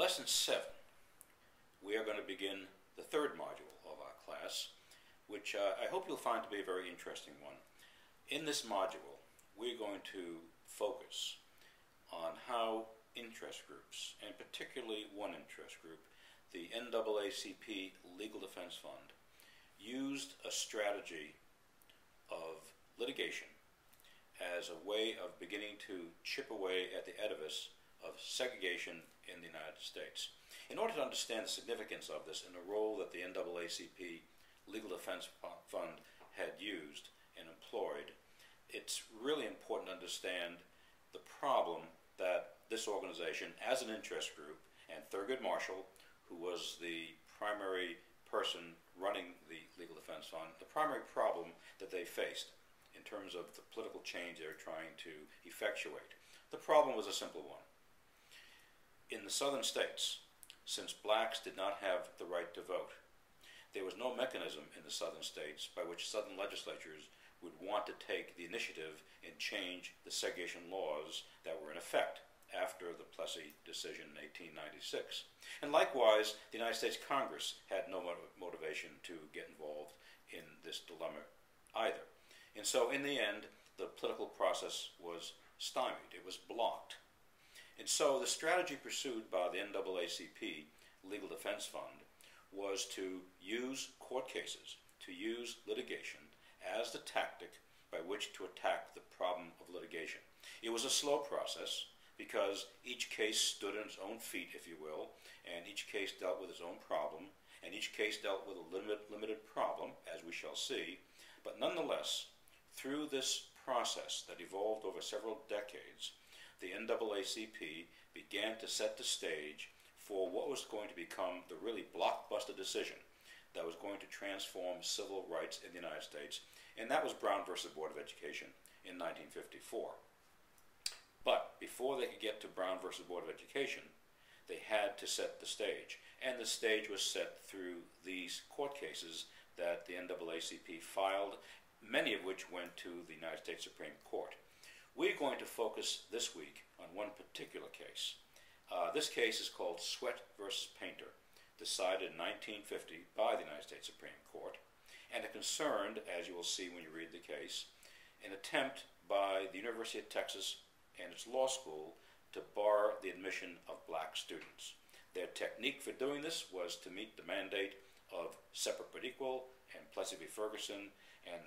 Lesson 7, we are going to begin the third module of our class, which I hope you'll find to be a very interesting one. In this module, we're going to focus on how interest groups, and particularly one interest group, the NAACP Legal Defense Fund, used a strategy of litigation as a way of beginning to chip away at the edifice of segregation in the United States. In order to understand the significance of this and the role that the NAACP Legal Defense Fund had used and employed, it's really important to understand the problem that this organization, as an interest group, and Thurgood Marshall, who was the primary person running the Legal Defense Fund, the primary problem that they faced in terms of the political change they were trying to effectuate. The problem was a simple one. In the southern states, since blacks did not have the right to vote, there was no mechanism in the southern states by which southern legislatures would want to take the initiative and change the segregation laws that were in effect after the Plessy decision in 1896. And likewise, the United States Congress had no motivation to get involved in this dilemma either. And so in the end, the political process was stymied. It was blocked. And so the strategy pursued by the NAACP Legal Defense Fund was to use court cases, to use litigation as the tactic by which to attack the problem of litigation. It was a slow process because each case stood on its own feet, if you will, and each case dealt with its own problem, and each case dealt with a limited problem, as we shall see. But nonetheless, through this process that evolved over several decades, the NAACP began to set the stage for what was going to become the really blockbuster decision that was going to transform civil rights in the United States, and that was Brown versus Board of Education in 1954. But before they could get to Brown versus Board of Education, they had to set the stage, and the stage was set through these court cases that the NAACP filed, many of which went to the United States Supreme Court. We're going to focus this week on one particular case. This case is called Sweat versus Painter, decided in 1950 by the United States Supreme Court, and it concerned, as you will see when you read the case, an attempt by the University of Texas and its law school to bar the admission of black students. Their technique for doing this was to meet the mandate of separate but equal and Plessy v. Ferguson, and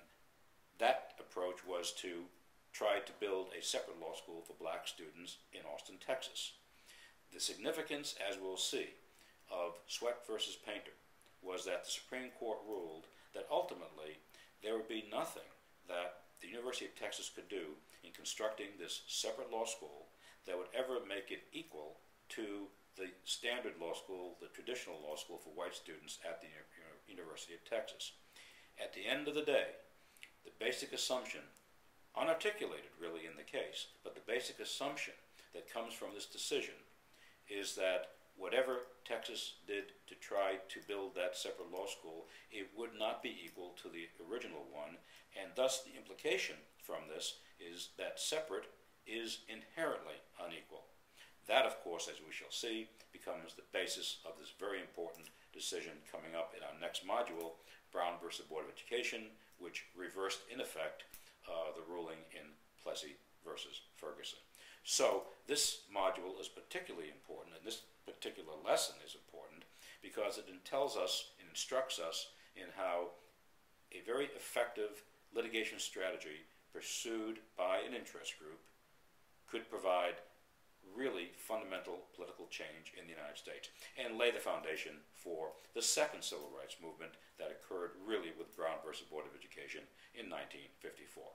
that approach was to try to build a separate law school for black students in Austin, Texas. The significance, as we'll see, of Sweat versus Painter was that the Supreme Court ruled that ultimately there would be nothing that the University of Texas could do in constructing this separate law school that would ever make it equal to the standard law school, the traditional law school for white students at the University of Texas. At the end of the day, the basic assumption, unarticulated really in the case, but the basic assumption that comes from this decision is that whatever Texas did to try to build that separate law school, it would not be equal to the original one, and thus the implication from this is that separate is inherently unequal. That, of course, as we shall see, becomes the basis of this very important decision coming up in our next module, Brown versus Board of Education, which reversed, in effect, the ruling in Plessy versus Ferguson. So this module is particularly important, and this particular lesson is important because it tells us and instructs us in how a very effective litigation strategy pursued by an interest group could provide really fundamental political change in the United States and lay the foundation for the second civil rights movement that occurred really with Brown versus Board of Education in 1954.